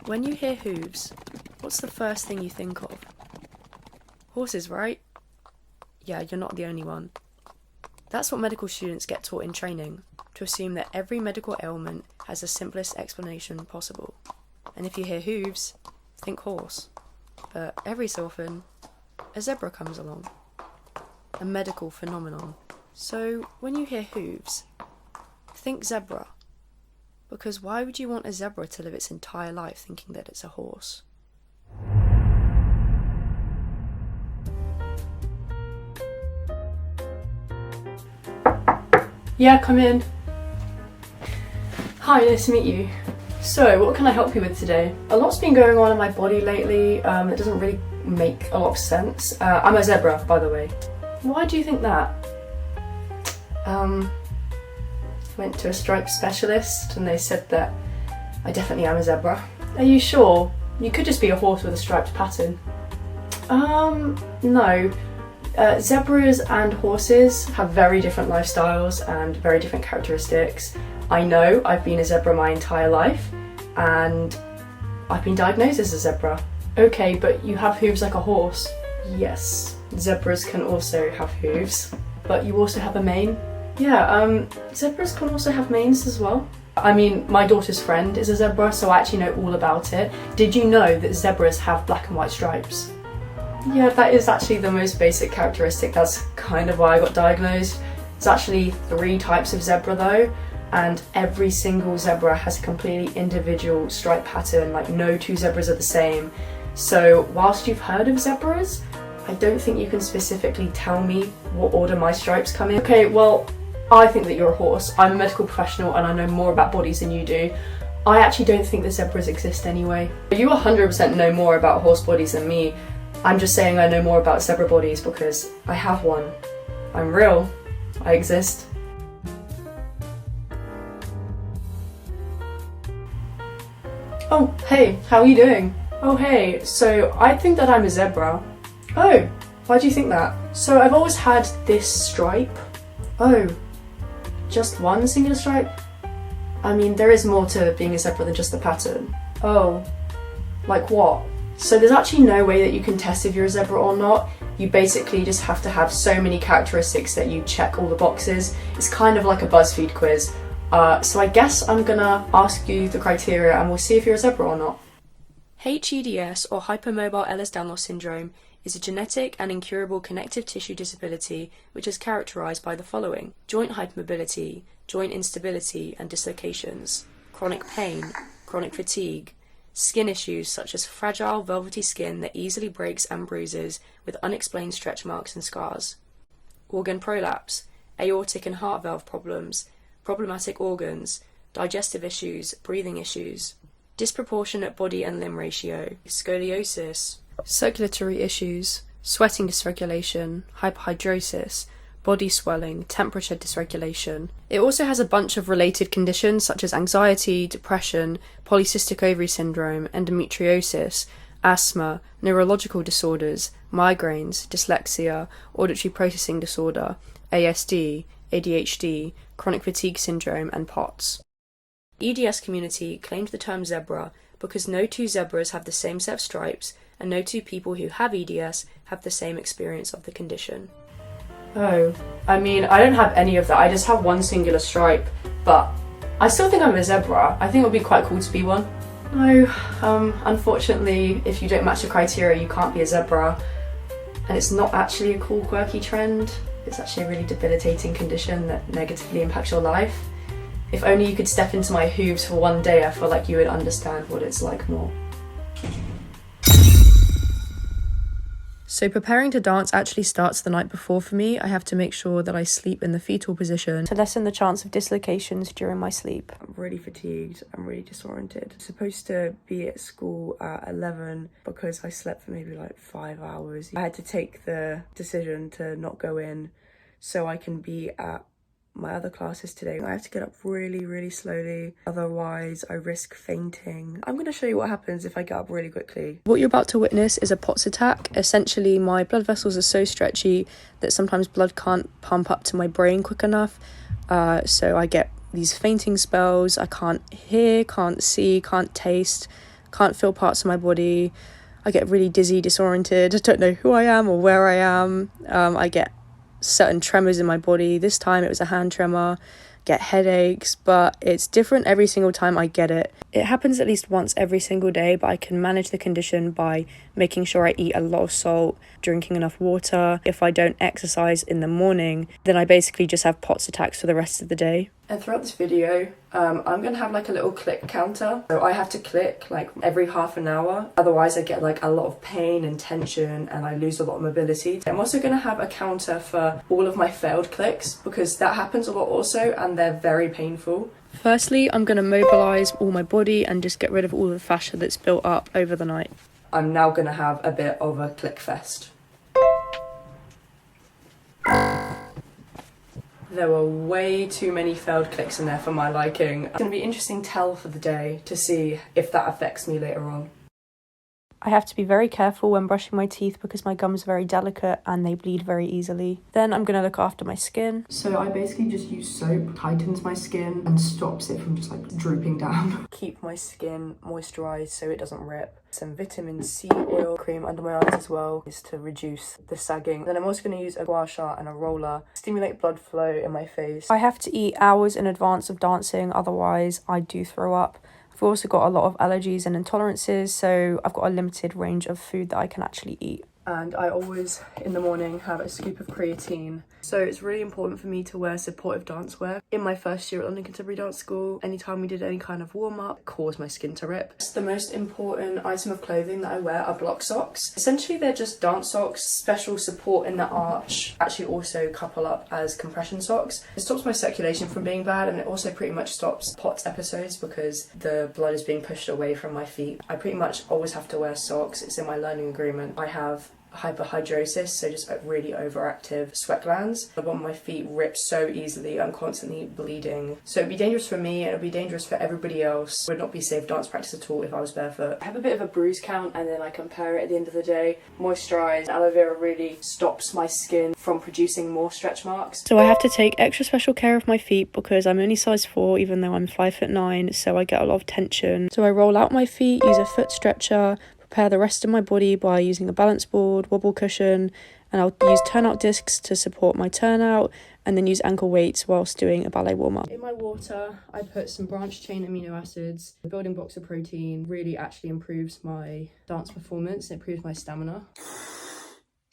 When you hear hooves, what's the first thing you think of? Horses, right? Yeah, you're not the only one. That's what medical students get taught in training, to assume that every medical ailment has the simplest explanation possible. And if you hear hooves, think horse. But every so often, a zebra comes along. A medical phenomenon. So when you hear hooves, think zebra. Because why would you want a zebra to live its entire life thinking that it's a horse? Yeah, come in. Hi, nice to meet you. So, what can I help you with today? A lot's been going on in my body lately. It doesn't really make a lot of sense. I'm a zebra, by the way. Why do you think that? Went to a stripe specialist and they said that I definitely am a zebra. Are you sure? You could just be a horse with a striped pattern. No. Zebras and horses have very different lifestyles and very different characteristics. I know I've been a zebra my entire life and I've been diagnosed as a zebra. Okay, but you have hooves like a horse. Yes, zebras can also have hooves, but you also have a mane. Yeah, zebras can also have manes as well. I mean, my daughter's friend is a zebra, so I actually know all about it. Did you know that zebras have black and white stripes? Yeah, that is actually the most basic characteristic. That's kind of why I got diagnosed. There's actually 3 types of zebra though, and every single zebra has a completely individual stripe pattern, like no 2 zebras are the same. So whilst you've heard of zebras, I don't think you can specifically tell me what order my stripes come in. Okay, well, I think that you're a horse. I'm a medical professional and I know more about bodies than you do. I actually don't think that zebras exist anyway. You 100% know more about horse bodies than me. I'm just saying I know more about zebra bodies because I have one. I'm real. I exist. Oh, hey, how are you doing? Oh, hey, so I think that I'm a zebra. Oh, why do you think that? So I've always had this stripe. Oh, just one singular stripe? I mean, there is more to being a zebra than just the pattern. Oh, like what? So there's actually no way that you can test if you're a zebra or not. You basically just have to have so many characteristics that you check all the boxes. It's kind of like a BuzzFeed quiz. So I guess I'm gonna ask you the criteria and we'll see if you're a zebra or not. HEDS, or hypermobile Ehlers-Danlos syndrome, is a genetic and incurable connective tissue disability which is characterised by the following: joint hypermobility, joint instability and dislocations, chronic pain, chronic fatigue, skin issues such as fragile, velvety skin that easily breaks and bruises with unexplained stretch marks and scars, organ prolapse, aortic and heart valve problems, problematic organs, digestive issues, breathing issues, disproportionate body and limb ratio, scoliosis, circulatory issues, sweating dysregulation, hyperhidrosis, body swelling, temperature dysregulation. It also has a bunch of related conditions such as anxiety, depression, polycystic ovary syndrome, endometriosis, asthma, neurological disorders, migraines, dyslexia, auditory processing disorder, ASD, ADHD, chronic fatigue syndrome, and POTS. The EDS community claimed the term zebra because no 2 zebras have the same set of stripes and no 2 people who have EDS have the same experience of the condition. Oh, I mean, I don't have any of that. I just have one singular stripe, but I still think I'm a zebra. I think it would be quite cool to be one. No, unfortunately, if you don't match the criteria, you can't be a zebra. And it's not actually a cool, quirky trend. It's actually a really debilitating condition that negatively impacts your life. If only you could step into my hooves for one day, I feel like you would understand what it's like more. So preparing to dance actually starts the night before for me. I have to make sure that I sleep in the fetal position to lessen the chance of dislocations during my sleep. I'm really fatigued, I'm really disoriented. I'm supposed to be at school at 11 because I slept for maybe like 5 hours. I had to take the decision to not go in so I can be at my other classes today. I have to get up really, really slowly, otherwise I risk fainting. I'm going to show you what happens if I get up really quickly. What you're about to witness is a POTS attack. Essentially, my blood vessels are so stretchy that sometimes blood can't pump up to my brain quick enough, so I get these fainting spells. I can't hear, can't see, can't taste. can't feel parts of my body. I get really dizzy, disoriented. I don't know who I am or where I am. I get certain tremors in my body. This time it was a hand tremor. Get headaches, but it's different every single time I get it. It happens at least once every single day, but I can manage the condition by making sure I eat a lot of salt, drinking enough water. If I don't exercise in the morning, then I basically just have POTS attacks for the rest of the day. And throughout this video, I'm going to have like a little click counter. So I have to click like every half an hour. Otherwise I get like a lot of pain and tension and I lose a lot of mobility. I'm also going to have a counter for all of my failed clicks because that happens a lot also and they're very painful. Firstly, I'm going to mobilise all my body and just get rid of all the fascia that's built up over the night. I'm now going to have a bit of a click fest. There were way too many failed clicks in there for my liking. It's going to be an interesting tell for the day to see if that affects me later on. I have to be very careful when brushing my teeth because my gums are very delicate and they bleed very easily. Then I'm going to look after my skin. So I basically just use soap, tightens my skin and stops it from just like drooping down. Keep my skin moisturised so it doesn't rip. Some vitamin C oil cream under my eyes as well is to reduce the sagging. Then I'm also going to use a gua sha and a roller, stimulate blood flow in my face. I have to eat hours in advance of dancing, otherwise I do throw up. I've also got a lot of allergies and intolerances, so I've got a limited range of food that I can actually eat. And I always, in the morning, have a scoop of creatine. So it's really important for me to wear supportive dance wear. In my first year at London Contemporary Dance School, anytime we did any kind of warm-up, it caused my skin to rip. The most important item of clothing that I wear are block socks. Essentially, they're just dance socks, special support in the arch, actually also couple up as compression socks. It stops my circulation from being bad, and it also pretty much stops POTS episodes because the blood is being pushed away from my feet. I pretty much always have to wear socks. It's in my learning agreement. I have hyperhidrosis, so just really overactive sweat glands. The bottom of my feet rip so easily, I'm constantly bleeding. So it'd be dangerous for me and it'd be dangerous for everybody else. It would not be safe dance practice at all if I was barefoot. I have a bit of a bruise count and then I compare it at the end of the day. Moisturise, aloe vera really stops my skin from producing more stretch marks. So I have to take extra special care of my feet because I'm only size 4 even though I'm 5'9", so I get a lot of tension. So I roll out my feet, use a foot stretcher, prepare the rest of my body by using a balance board, wobble cushion, and I'll use turnout discs to support my turnout and then use ankle weights whilst doing a ballet warm-up. In my water, I put some branched chain amino acids. The building blocks of protein really actually improves my dance performance, it improves my stamina.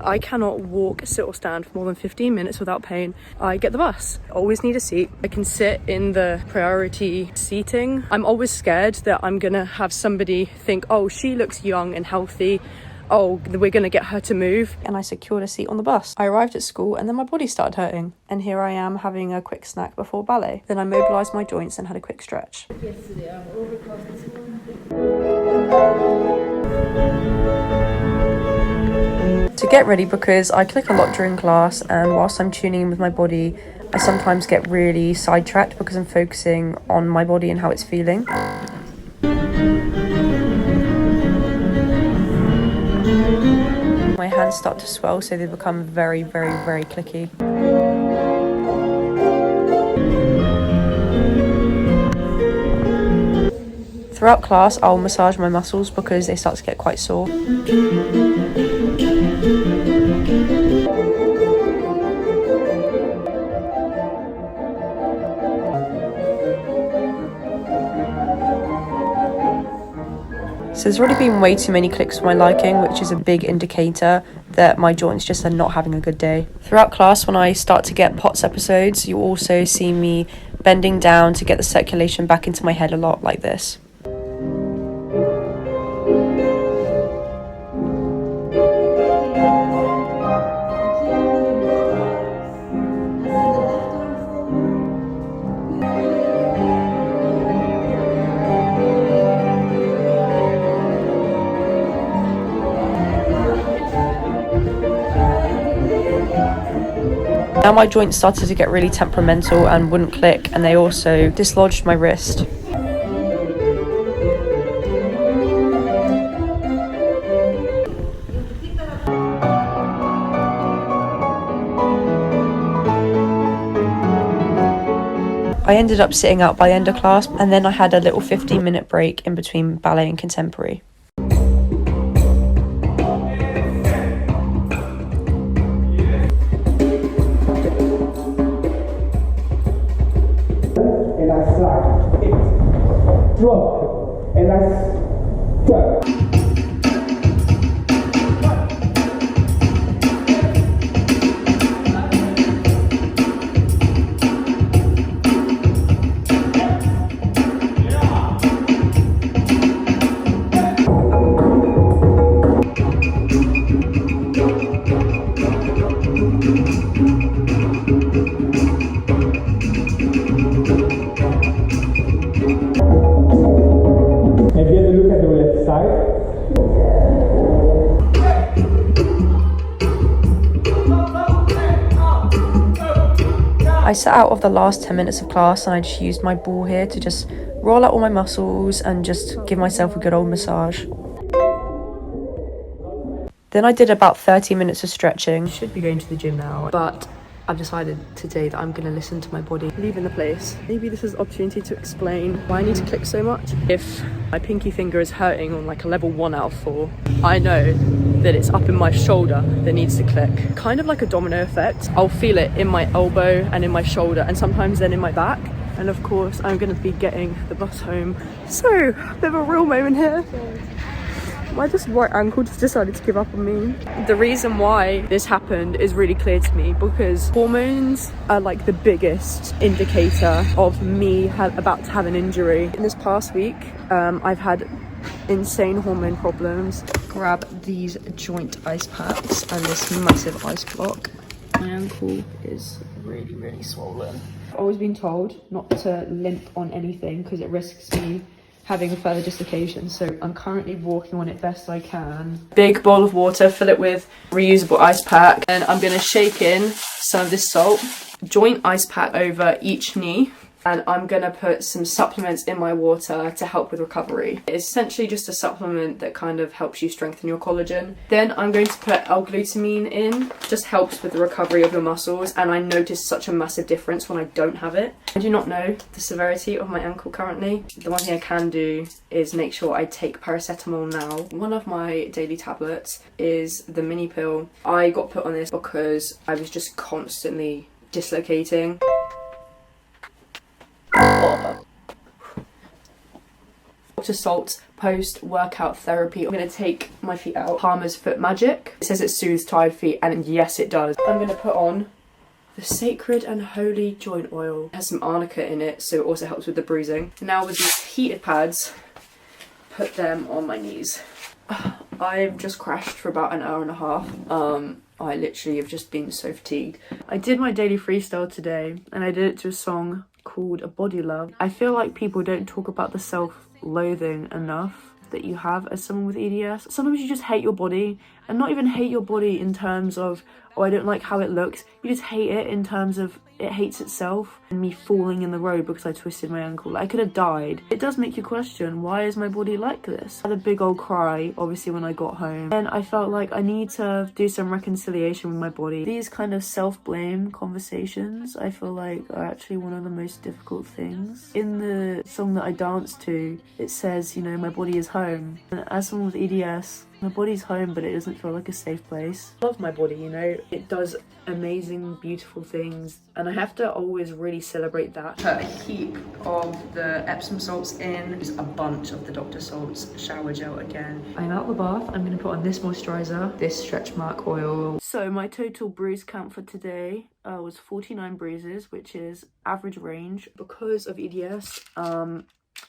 I cannot walk, sit or stand for more than 15 minutes without pain. I get the bus. I always need a seat. I can sit in the priority seating. I'm always scared that I'm gonna have somebody think, oh, she looks young and healthy. Oh, we're gonna get her to move. And I secured a seat on the bus. I arrived at school and then my body started hurting. And here I am having a quick snack before ballet. Then I mobilised my joints and had a quick stretch. To get ready, because I click a lot during class and whilst I'm tuning in with my body, I sometimes get really sidetracked because I'm focusing on my body and how it's feeling. My hands start to swell, so they become very, very, very clicky. Throughout class, I'll massage my muscles because they start to get quite sore. So there's already been way too many clicks for my liking, which is a big indicator that my joints just are not having a good day. Throughout class, when I start to get POTS episodes, you also see me bending down to get the circulation back into my head a lot like this. Now my joints started to get really temperamental and wouldn't click, and they also dislodged my wrist. I ended up sitting out by the end of class, and then I had a little 15-minute break in between ballet and contemporary. And I slide it, drop, and I drop. I sat out of the last 10 minutes of class and I just used my ball here to just roll out all my muscles and just give myself a good old massage. Then I did about 30 minutes of stretching. I should be going to the gym now, but I've decided today that I'm going to listen to my body. Leaving the place. Maybe this is an opportunity to explain why I need to click so much. If my pinky finger is hurting on like a level 1 out of 4, I know that it's up in my shoulder that needs to click. Kind of like a domino effect. I'll feel it in my elbow and in my shoulder and sometimes then in my back. And of course, I'm going to be getting the bus home. So, bit of a real moment here. My just right ankle just decided to give up on me. The reason why this happened is really clear to me because hormones are like the biggest indicator of me about to have an injury. In this past week, I've had insane hormone problems. Grab these joint ice packs and this massive ice block. My ankle is really, really swollen. I've always been told not to limp on anything because it risks me having a further dislocation, so I'm currently walking on it best I can. Big bowl of water, fill it with reusable ice pack, and I'm gonna shake in some of this salt, joint ice pack over each knee, and I'm gonna put some supplements in my water to help with recovery. It's essentially just a supplement that kind of helps you strengthen your collagen. Then I'm going to put L-glutamine in, just helps with the recovery of your muscles, and I notice such a massive difference when I don't have it. I do not know the severity of my ankle currently. The one thing I can do is make sure I take paracetamol now. One of my daily tablets is the mini pill. I got put on this because I was just constantly dislocating. Dr. Salt's post-workout therapy. I'm going to take my feet out. Palmer's Foot Magic. It says it soothes tired feet, and yes it does. I'm going to put on the Sacred and Holy Joint Oil. It has some arnica in it, so it also helps with the bruising. Now with these heated pads, put them on my knees. I've just crashed for about an hour and a half. I literally have just been so fatigued. I did my daily freestyle today, and I did it to a song called A Body Love. I feel like people don't talk about the self-loathing enough that you have as someone with EDS. Sometimes you just hate your body, and not even hate your body in terms of, oh, I don't like how it looks. You just hate it in terms of it hates itself. And me falling in the road because I twisted my ankle. Like, I could have died. It does make you question, why is my body like this? I had a big old cry, obviously, when I got home. And I felt like I need to do some reconciliation with my body. These kind of self-blame conversations, I feel like, are actually one of the most difficult things. In the song that I danced to, it says, you know, my body is home. And as someone with EDS, my body's home, but it doesn't feel like a safe place. I love my body, you know, it does amazing, beautiful things, and I have to always really celebrate that. Put a heap of the Epsom salts in, just a bunch of the Dr. Salt's shower gel again. I'm out of the bath, I'm going to put on this moisturiser, this stretch mark oil. So my total bruise count for today was 49 bruises, which is average range. Because of EDS,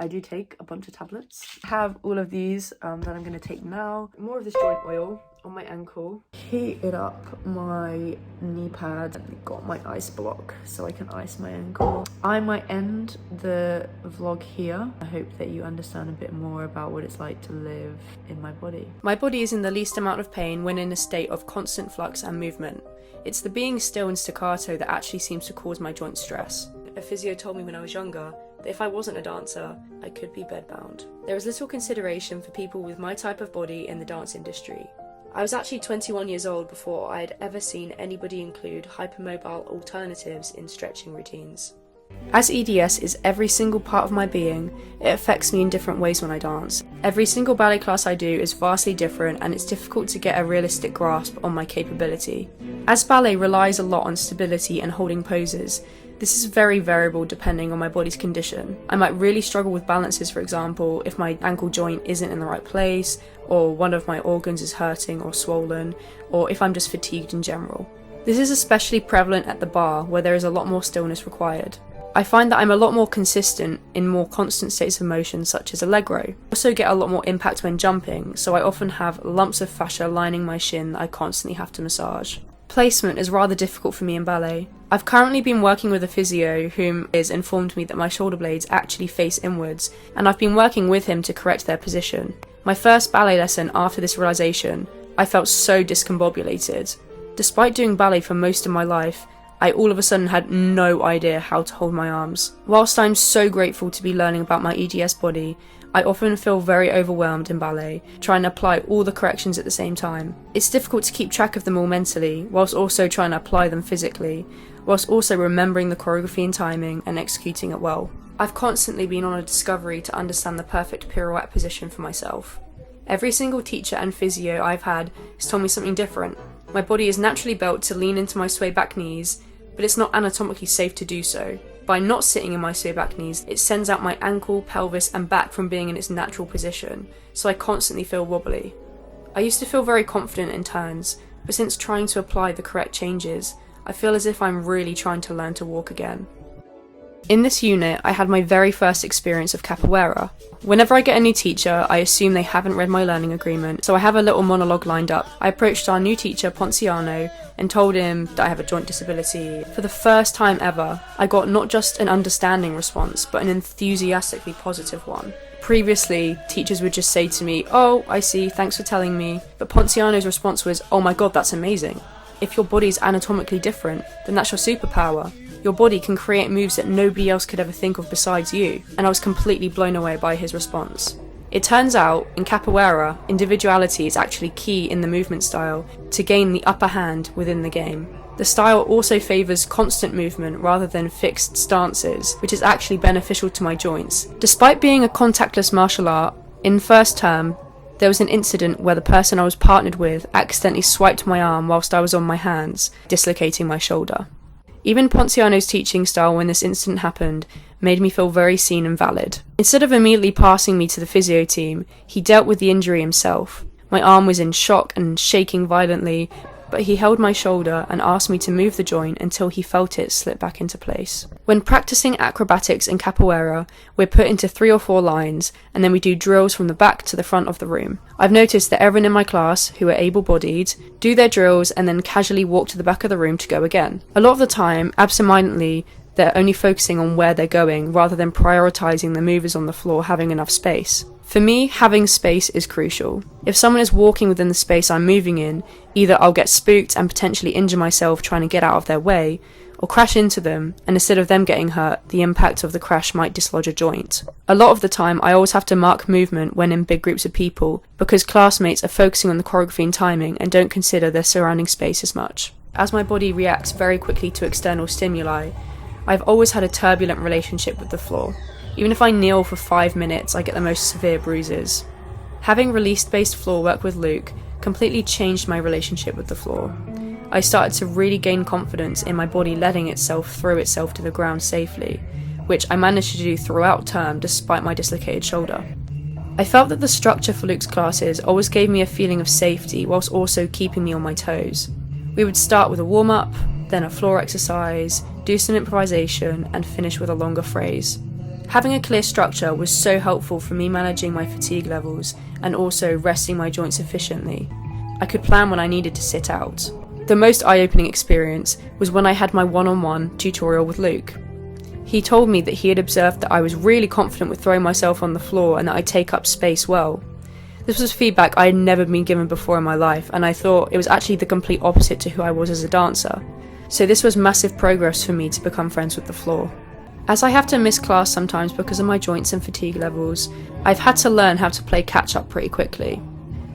I do take a bunch of tablets. I have all of these that I'm going to take now. More of this joint oil on my ankle. Heated up my knee pad. I've got my ice block so I can ice my ankle. I might end the vlog here. I hope that you understand a bit more about what it's like to live in my body. My body is in the least amount of pain when in a state of constant flux and movement. It's the being still and staccato that actually seems to cause my joint stress. A physio told me when I was younger that if I wasn't a dancer, I could be bedbound. There is little consideration for people with my type of body in the dance industry. I was actually 21 years old before I had ever seen anybody include hypermobile alternatives in stretching routines. As EDS is every single part of my being, it affects me in different ways when I dance. Every single ballet class I do is vastly different, and it's difficult to get a realistic grasp on my capability. As ballet relies a lot on stability and holding poses, this is very variable depending on my body's condition. I might really struggle with balances, for example, if my ankle joint isn't in the right place, or one of my organs is hurting or swollen, or if I'm just fatigued in general. This is especially prevalent at the bar, where there is a lot more stillness required. I find that I'm a lot more consistent in more constant states of motion, such as allegro. I also get a lot more impact when jumping, so I often have lumps of fascia lining my shin that I constantly have to massage. Placement is rather difficult for me in ballet. I've currently been working with a physio whom has informed me that my shoulder blades actually face inwards, and I've been working with him to correct their position. My first ballet lesson after this realization, I felt so discombobulated. Despite doing ballet for most of my life, I all of a sudden had no idea how to hold my arms. Whilst I'm so grateful to be learning about my EDS body, I often feel very overwhelmed in ballet, trying to apply all the corrections at the same time. It's difficult to keep track of them all mentally, whilst also trying to apply them physically, whilst also remembering the choreography and timing and executing it well. I've constantly been on a discovery to understand the perfect pirouette position for myself. Every single teacher and physio I've had has told me something different. My body is naturally built to lean into my sway back knees, but it's not anatomically safe to do so. By not sitting in my sway back knees, it sends out my ankle, pelvis and back from being in its natural position, so I constantly feel wobbly. I used to feel very confident in turns, but since trying to apply the correct changes, I feel as if I'm really trying to learn to walk again. In this unit, I had my very first experience of capoeira. Whenever I get a new teacher, I assume they haven't read my learning agreement, so I have a little monologue lined up. I approached our new teacher, Ponciano, and told him that I have a joint disability. For the first time ever, I got not just an understanding response, but an enthusiastically positive one. Previously, teachers would just say to me, "Oh, I see, thanks for telling me," but Ponciano's response was, "Oh my god, that's amazing. If your body's anatomically different, then that's your superpower. Your body can create moves that nobody else could ever think of besides you," and I was completely blown away by his response. It turns out, in capoeira, individuality is actually key in the movement style to gain the upper hand within the game. The style also favours constant movement rather than fixed stances, which is actually beneficial to my joints. Despite being a contactless martial art, in first term, there was an incident where the person I was partnered with accidentally swiped my arm whilst I was on my hands, dislocating my shoulder. Even Ponciano's teaching style when this incident happened made me feel very seen and valid. Instead of immediately passing me to the physio team, he dealt with the injury himself. My arm was in shock and shaking violently, but he held my shoulder and asked me to move the joint until he felt it slip back into place. When practicing acrobatics in capoeira, we're put into 3 or 4 lines, and then we do drills from the back to the front of the room. I've noticed that everyone in my class, who are able-bodied, do their drills and then casually walk to the back of the room to go again. A lot of the time, absentmindedly, they're only focusing on where they're going rather than prioritising the movers on the floor having enough space. For me, having space is crucial. If someone is walking within the space I'm moving in, either I'll get spooked and potentially injure myself trying to get out of their way, or crash into them, and instead of them getting hurt, the impact of the crash might dislodge a joint. A lot of the time, I always have to mark movement when in big groups of people, because classmates are focusing on the choreography and timing and don't consider their surrounding space as much. As my body reacts very quickly to external stimuli, I've always had a turbulent relationship with the floor. Even if I kneel for 5 minutes, I get the most severe bruises. Having release-based floor work with Luke completely changed my relationship with the floor. I started to really gain confidence in my body letting itself throw itself to the ground safely, which I managed to do throughout term despite my dislocated shoulder. I felt that the structure for Luke's classes always gave me a feeling of safety whilst also keeping me on my toes. We would start with a warm-up, then a floor exercise, do some improvisation, and finish with a longer phrase. Having a clear structure was so helpful for me managing my fatigue levels and also resting my joints efficiently. I could plan when I needed to sit out. The most eye-opening experience was when I had my one-on-one tutorial with Luke. He told me that he had observed that I was really confident with throwing myself on the floor and that I take up space well. This was feedback I had never been given before in my life, and I thought it was actually the complete opposite to who I was as a dancer. So this was massive progress for me to become friends with the floor. As I have to miss class sometimes because of my joints and fatigue levels, I've had to learn how to play catch-up pretty quickly.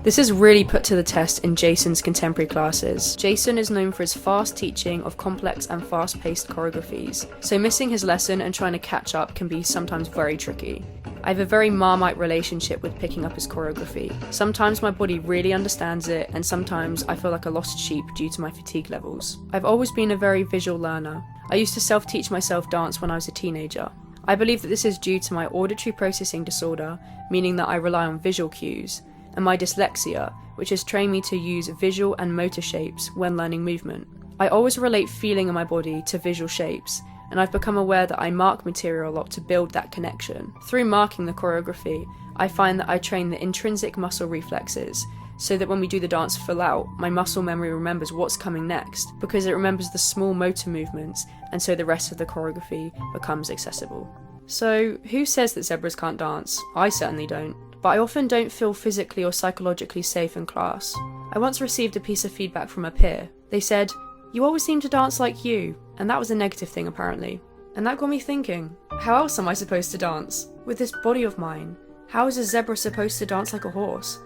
This is really put to the test in Jason's contemporary classes. Jason is known for his fast teaching of complex and fast-paced choreographies, so missing his lesson and trying to catch up can be sometimes very tricky. I have a very Marmite relationship with picking up his choreography. Sometimes my body really understands it, and sometimes I feel like a lost sheep due to my fatigue levels. I've always been a very visual learner. I used to self-teach myself dance when I was a teenager. I believe that this is due to my auditory processing disorder, meaning that I rely on visual cues, and my dyslexia, which has trained me to use visual and motor shapes when learning movement. I always relate feeling in my body to visual shapes, and I've become aware that I mark material a lot to build that connection. Through marking the choreography, I find that I train the intrinsic muscle reflexes, so that when we do the dance full out, my muscle memory remembers what's coming next, because it remembers the small motor movements, and so the rest of the choreography becomes accessible. So, who says that zebras can't dance? I certainly don't. But I often don't feel physically or psychologically safe in class. I once received a piece of feedback from a peer. They said, "You always seem to dance like you," and that was a negative thing apparently. And that got me thinking, how else am I supposed to dance? With this body of mine, how is a zebra supposed to dance like a horse?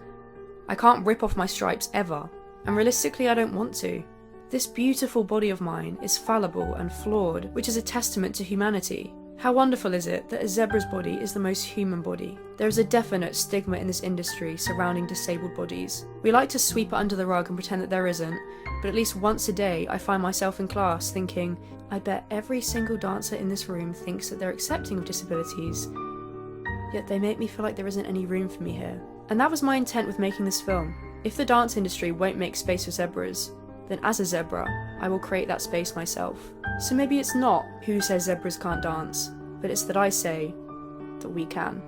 I can't rip off my stripes ever, and realistically I don't want to. This beautiful body of mine is fallible and flawed, which is a testament to humanity. How wonderful is it that a zebra's body is the most human body? There is a definite stigma in this industry surrounding disabled bodies. We like to sweep it under the rug and pretend that there isn't, but at least once a day I find myself in class thinking, I bet every single dancer in this room thinks that they're accepting of disabilities, yet they make me feel like there isn't any room for me here. And that was my intent with making this film. If the dance industry won't make space for zebras, then as a zebra, I will create that space myself. So maybe it's not who says zebras can't dance, but it's that I say that we can.